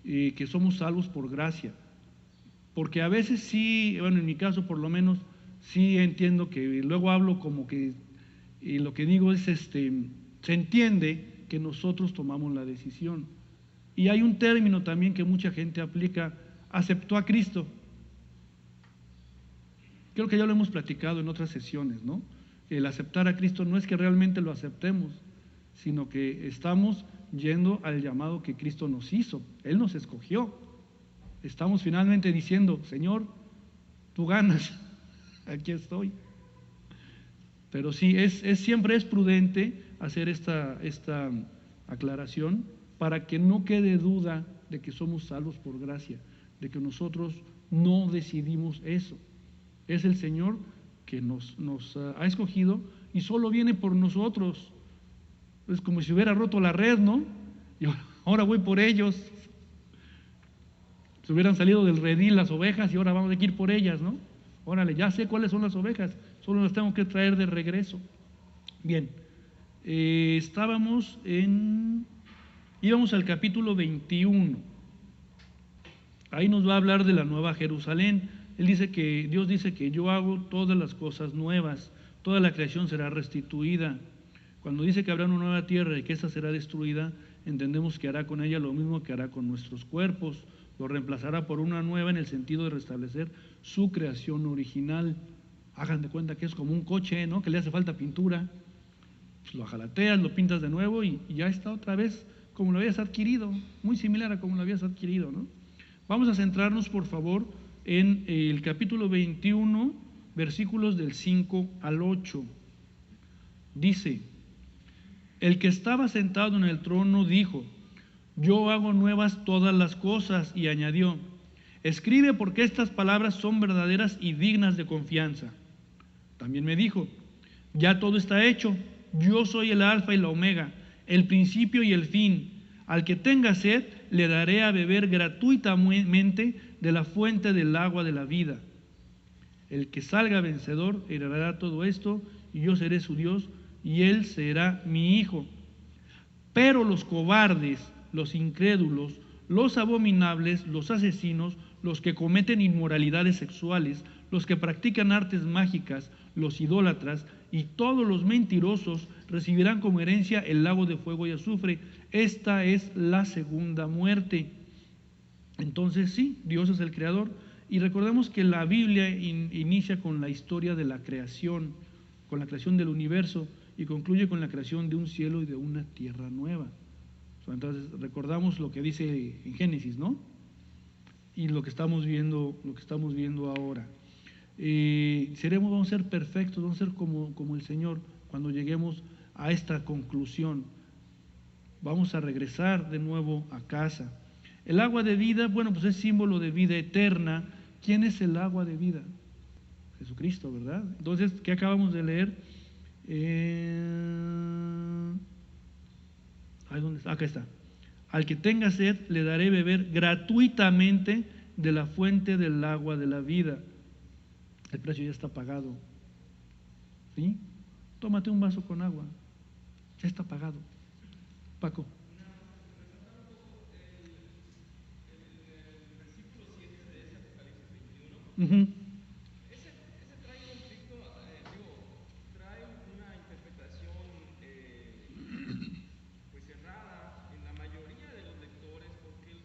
que somos salvos por gracia. Porque a veces sí, bueno, en mi caso por lo menos, sí entiendo que luego hablo como que, y lo que digo es, se entiende que nosotros tomamos la decisión. Y hay un término también que mucha gente aplica: aceptó a Cristo. Creo que ya lo hemos platicado en otras sesiones, ¿no? El aceptar a Cristo no es que realmente lo aceptemos, sino que estamos yendo al llamado que Cristo nos hizo. Él nos escogió. Estamos finalmente diciendo: Señor, tú ganas, aquí estoy. Pero sí, siempre es prudente hacer esta aclaración para que no quede duda de que somos salvos por gracia, de que nosotros no decidimos eso. Es el Señor que nos ha escogido y solo viene por nosotros. Es como si hubiera roto la red, ¿no? Y ahora voy por ellos. Se hubieran salido del redil las ovejas y ahora vamos a ir por ellas, ¿no? Órale, ya sé cuáles son las ovejas, solo las tengo que traer de regreso. Bien, íbamos al capítulo 21. Ahí nos va a hablar de la Nueva Jerusalén. Dios dice que yo hago todas las cosas nuevas, toda la creación será restituida. Cuando dice que habrá una nueva tierra y que esta será destruida, entendemos que hará con ella lo mismo que hará con nuestros cuerpos. Lo reemplazará por una nueva en el sentido de restablecer su creación original. Hagan de cuenta que es como un coche, ¿no? Que le hace falta pintura. Pues lo ajalateas, lo pintas de nuevo y ya está otra vez como lo habías adquirido, muy similar a como lo habías adquirido, ¿no? Vamos a centrarnos, por favor, en el capítulo 21, versículos del 5 al 8. Dice: el que estaba sentado en el trono dijo: yo hago nuevas todas las cosas, y añadió: escribe, porque estas palabras son verdaderas y dignas de confianza. También me dijo: ya todo está hecho, yo soy el alfa y la omega, el principio y el fin. Al que tenga sed, le daré a beber gratuitamente de la fuente del agua de la vida. El que salga vencedor heredará todo esto, y yo seré su Dios, y él será mi hijo. Pero los cobardes, los incrédulos, los abominables, los asesinos, los que cometen inmoralidades sexuales, los que practican artes mágicas, los idólatras y todos los mentirosos recibirán como herencia el lago de fuego y azufre. Esta es la segunda muerte. Entonces sí, Dios es el creador. Y recordemos que la Biblia inicia con la historia de la creación, con la creación del universo, y concluye con la creación de un cielo y de una tierra nueva. Entonces recordamos lo que dice en Génesis, ¿no? Y lo que estamos viendo ahora. Vamos a ser perfectos, vamos a ser como el Señor cuando lleguemos a esta conclusión. Vamos a regresar de nuevo a casa. El agua de vida, bueno, pues es símbolo de vida eterna. ¿Quién es el agua de vida? Jesucristo, ¿verdad? Entonces, ¿qué acabamos de leer? ¿Dónde está? Acá está. Al que tenga sed, le daré beber gratuitamente de la fuente del agua de la vida. El precio ya está pagado. ¿Sí? Tómate un vaso con agua. Ya está pagado. Paco. Uh-huh. Ese trae conflicto, trae una interpretación pues errada en la mayoría de los lectores, porque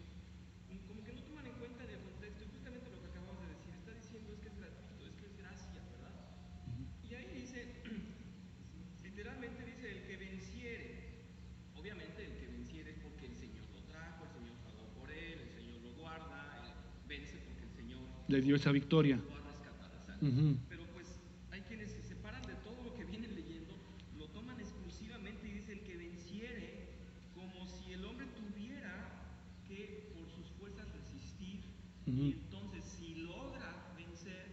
como que no toman en cuenta en el contexto, y justamente lo que acabamos de decir, está diciendo es que es gratuito, es que es gracia, ¿verdad? Y ahí dice, literalmente dice, el que venciere. Obviamente el que venciere es porque el Señor lo trajo, el Señor pagó por él, el Señor lo guarda, vence porque el Señor Le dio esa victoria. lo va a rescatar. Uh-huh. Pero pues hay quienes se separan de todo lo que vienen leyendo, lo toman exclusivamente y dice el que venciere, como si el hombre tuviera que por sus fuerzas resistir, Uh-huh. y entonces si logra vencer,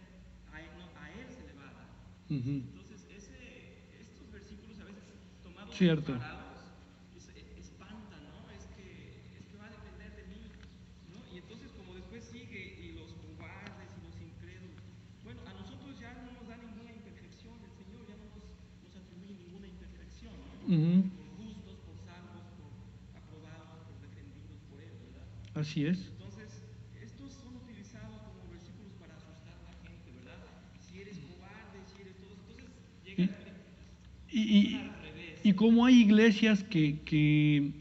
a él se le va a dar. Uh-huh. Entonces estos versículos a veces tomados Cierto. separados espantan, ¿no? Es que va a depender de mí, ¿no? Y entonces como después sigue y los cobardes y los incrédulos. Bueno, a nosotros ya no nos da ninguna imperfección, el Señor ya no nos atribuye ninguna imperfección, ¿no? Uh-huh. Por justos, por salvos, por aprobados, por defendidos por Él, ¿verdad? Así es. Entonces, estos son utilizados como versículos para asustar a la gente, ¿verdad? Si eres cobarde, si eres todo, entonces llega Y, al revés. y como hay iglesias que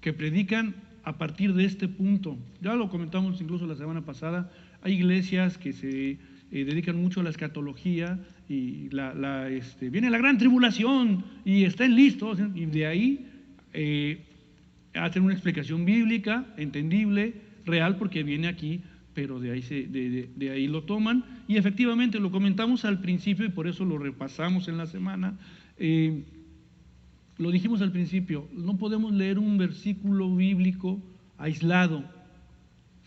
predican a partir de este punto, ya lo comentamos incluso la semana pasada, hay iglesias que se dedican mucho a la escatología y viene la gran tribulación y estén listos, y de ahí hacen una explicación bíblica, entendible, real, porque viene aquí, pero de ahí, de ahí lo toman, y efectivamente lo comentamos al principio y por eso lo repasamos en la semana. Lo dijimos al principio, no podemos leer un versículo bíblico aislado,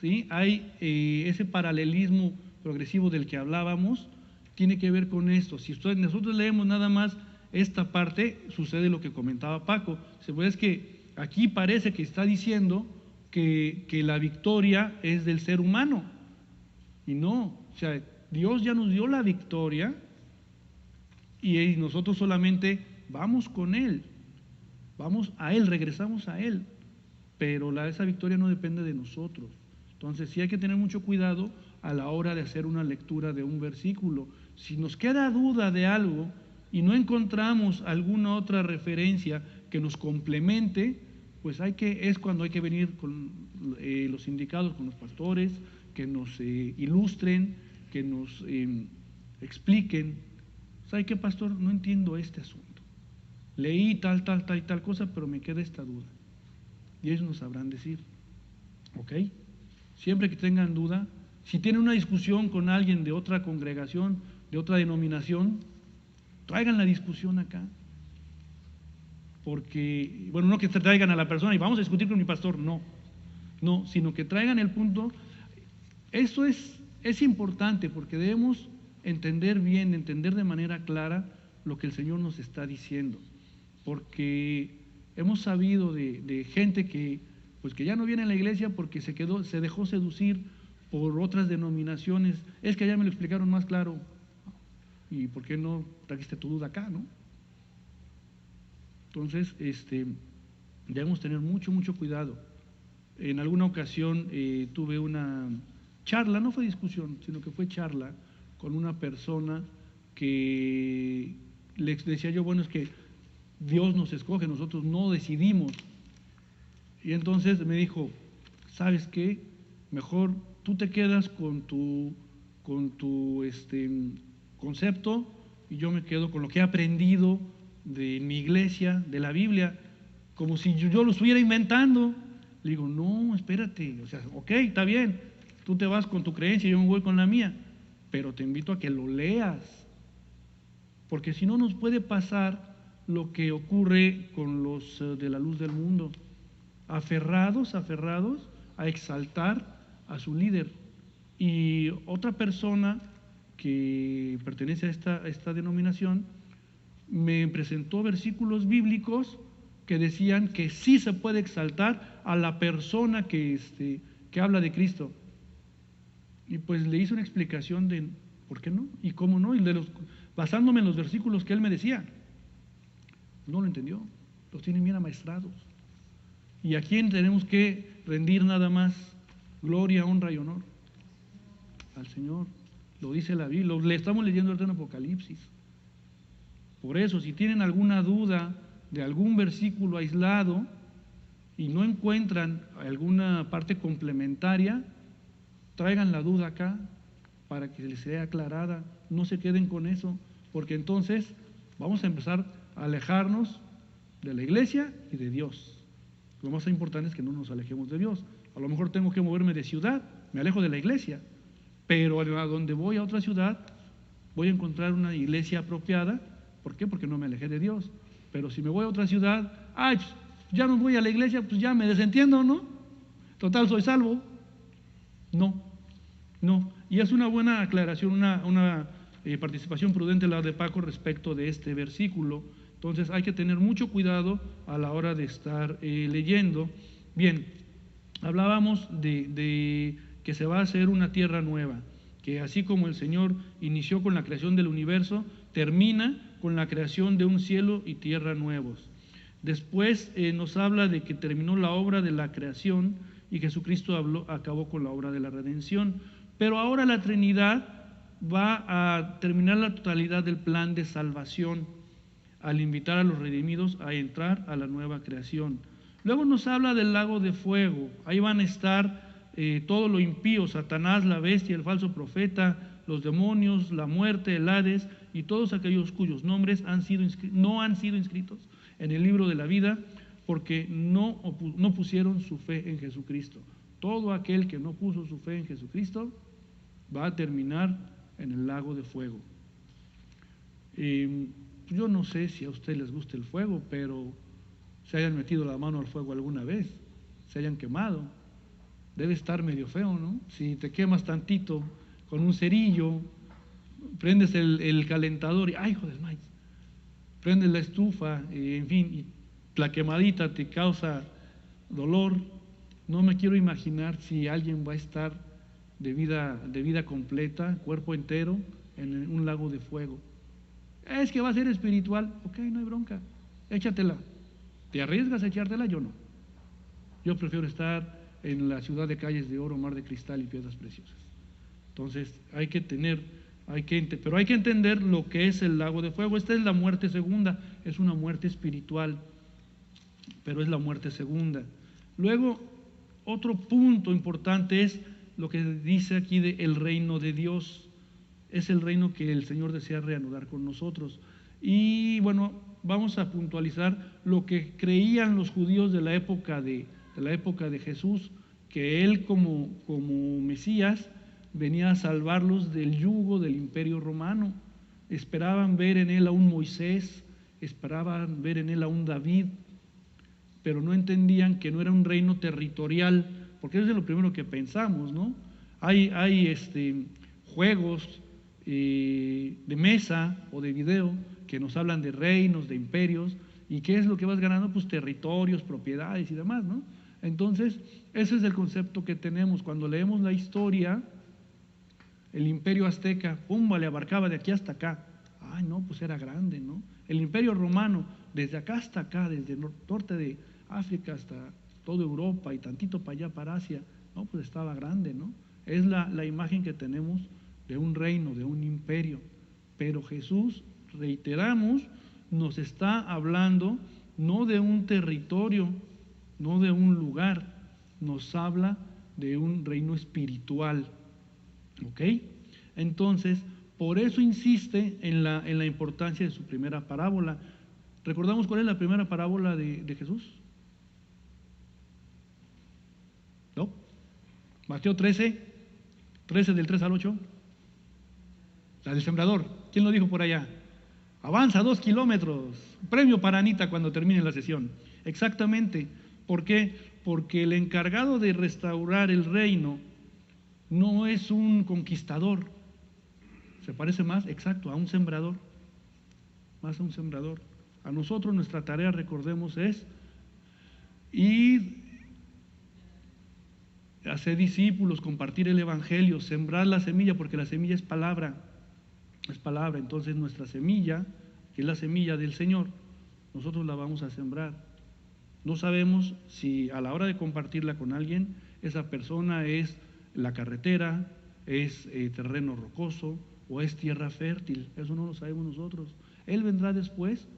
¿sí? Hay ese paralelismo progresivo del que hablábamos, tiene que ver con esto. Si nosotros leemos nada más esta parte, sucede lo que comentaba Paco. Es que aquí parece que está diciendo que la victoria es del ser humano, y no, o sea, Dios ya nos dio la victoria y nosotros solamente vamos con Él, vamos a Él, regresamos a Él, pero esa victoria no depende de nosotros. Entonces sí hay que tener mucho cuidado a la hora de hacer una lectura de un versículo. Si nos queda duda de algo y no encontramos alguna otra referencia que nos complemente, pues es cuando hay que venir con los indicados, con los pastores, que nos ilustren, que nos expliquen. ¿Sabe qué, pastor? No entiendo este asunto. Leí tal cosa, pero me queda esta duda. Y ellos nos sabrán decir. ¿Ok? Siempre que tengan duda, si tienen una discusión con alguien de otra congregación, de otra denominación, traigan la discusión acá. Porque, bueno, no que traigan a la persona y vamos a discutir con mi pastor, no, sino que traigan el punto. Eso es importante porque debemos entender bien, entender de manera clara lo que el Señor nos está diciendo, porque hemos sabido de gente que ya no viene a la iglesia porque se dejó seducir por otras denominaciones. Es que allá me lo explicaron más claro. ¿Y por qué no trajiste tu duda acá, no? Entonces, debemos tener mucho cuidado. En alguna ocasión tuve una charla, no fue discusión, sino que fue charla con una persona que le decía yo, bueno, es que Dios nos escoge, nosotros no decidimos. Y entonces me dijo, ¿sabes qué? Mejor tú te quedas con tu concepto y yo me quedo con lo que he aprendido de mi iglesia, de la Biblia, como si yo lo estuviera inventando. Le digo, no, espérate, o sea, ok, está bien, tú te vas con tu creencia, yo me voy con la mía, pero te invito a que lo leas, porque si no nos puede pasar lo que ocurre con los de la luz del mundo, aferrados a exaltar a su líder. Y otra persona que pertenece a esta denominación me presentó versículos bíblicos que decían que sí se puede exaltar a la persona que habla de Cristo. Y pues le hice una explicación de por qué no y cómo no, y basándome en los versículos que él me decía. No lo entendió, los tienen bien amaestrados. ¿Y a quién tenemos que rendir nada más gloria, honra y honor? Al Señor. Lo dice la Biblia, le estamos leyendo ahorita en Apocalipsis. Por eso, si tienen alguna duda de algún versículo aislado y no encuentran alguna parte complementaria, traigan la duda acá para que les sea aclarada. No se queden con eso, porque entonces vamos a empezar a alejarnos de la iglesia y de Dios. Lo más importante es que no nos alejemos de Dios. A lo mejor tengo que moverme de ciudad, me alejo de la iglesia, pero a donde voy a otra ciudad voy a encontrar una iglesia apropiada. ¿Por qué? Porque no me alejé de Dios. Pero si me voy a otra ciudad, ya no voy a la iglesia, pues ya me desentiendo, ¿no? Total, soy salvo. No. Y es una buena aclaración, una participación prudente la de Paco respecto de este versículo. Entonces hay que tener mucho cuidado a la hora de estar leyendo. Bien, hablábamos de que se va a hacer una tierra nueva, que así como el Señor inició con la creación del universo, termina con la creación de un cielo y tierra nuevos. Después nos habla de que terminó la obra de la creación y Jesucristo acabó con la obra de la redención. Pero ahora la Trinidad va a terminar la totalidad del plan de salvación al invitar a los redimidos a entrar a la nueva creación. Luego nos habla del lago de fuego. Ahí van a estar todo lo impío, Satanás, la bestia, el falso profeta, los demonios, la muerte, el Hades y todos aquellos cuyos nombres no han sido inscritos en el libro de la vida porque no pusieron su fe en Jesucristo. Todo aquel que no puso su fe en Jesucristo va a terminar en el lago de fuego. Yo no sé si a usted les gusta el fuego, pero se hayan metido la mano al fuego alguna vez, se hayan quemado, debe estar medio feo, ¿no? Si te quemas tantito con un cerillo, prendes el calentador y ¡ay, hijo del maíz! Prendes la estufa, en fin, y la quemadita te causa dolor. No me quiero imaginar si alguien va a estar de vida completa, cuerpo entero, en un lago de fuego. Es que va a ser espiritual. Ok, no hay bronca, échatela. ¿Te arriesgas a echártela? Yo no. Yo prefiero estar en la ciudad de calles de oro, mar de cristal y piedras preciosas. Entonces pero hay que entender lo que es el lago de fuego. Esta es la muerte segunda, es una muerte espiritual, pero es la muerte segunda. Luego, otro punto importante es lo que dice aquí de el reino de Dios. Es el reino que el Señor desea reanudar con nosotros. Y bueno, vamos a puntualizar lo que creían los judíos de la época de Jesús, que Él como Mesías venía a salvarlos del yugo del imperio romano. Esperaban ver en Él a un Moisés, esperaban ver en Él a un David, pero no entendían que no era un reino territorial, porque eso es lo primero que pensamos, ¿no? Hay juegos de mesa o de video que nos hablan de reinos, de imperios, y ¿qué es lo que vas ganando? Pues territorios, propiedades y demás, ¿no? Entonces, ese es el concepto que tenemos. Cuando leemos la historia, el imperio azteca, ¡pum!, le abarcaba de aquí hasta acá. Ay, no, pues era grande, ¿no? El imperio romano, desde acá hasta acá, desde el norte de África hasta toda Europa y tantito para allá, para Asia, no, pues estaba grande, ¿no? Es la imagen que tenemos de un reino, de un imperio. Pero Jesús, reiteramos, nos está hablando no de un territorio, no de un lugar, nos habla de un reino espiritual. ¿Ok? Entonces, por eso insiste en la importancia de su primera parábola. ¿Recordamos cuál es la primera parábola de Jesús? ¿No? Mateo 13 del 3 al 8. La del sembrador. ¿Quién lo dijo por allá? Avanza 2 kilómetros. Premio para Anita cuando termine la sesión. Exactamente. ¿Por qué? Porque el encargado de restaurar el reino no es un conquistador. Se parece más, exacto, a un sembrador. Más a un sembrador. A nosotros nuestra tarea, recordemos, es ir, hacer discípulos, compartir el evangelio, sembrar la semilla, porque la semilla es palabra. Es palabra. Entonces nuestra semilla, que es la semilla del Señor, nosotros la vamos a sembrar. No sabemos si a la hora de compartirla con alguien, esa persona es la carretera, es terreno rocoso o es tierra fértil. Eso no lo sabemos nosotros. Él vendrá después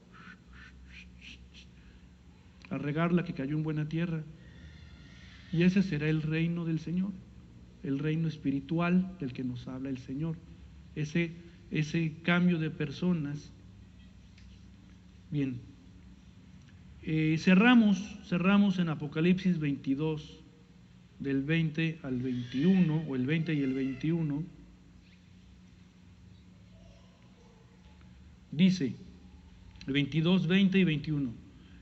a regar la que cayó en buena tierra. Y ese será el reino del Señor, el reino espiritual del que nos habla el Señor. Ese cambio de personas. Bien, cerramos en Apocalipsis 22, del 20 al 21, o el 20 y el 21. Dice, 22, 20 y 21,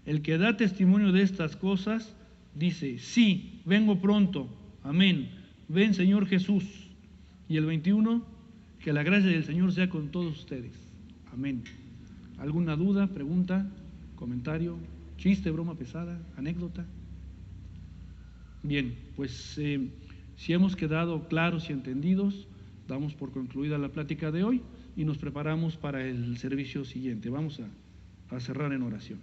el que da testimonio de estas cosas, dice, sí, vengo pronto, amén, ven Señor Jesús. Y el 21, que la gracia del Señor sea con todos ustedes, amén. ¿Alguna duda, pregunta, comentario, chiste, broma pesada, anécdota? Bien, pues si hemos quedado claros y entendidos, damos por concluida la plática de hoy y nos preparamos para el servicio siguiente. Vamos a cerrar en oración.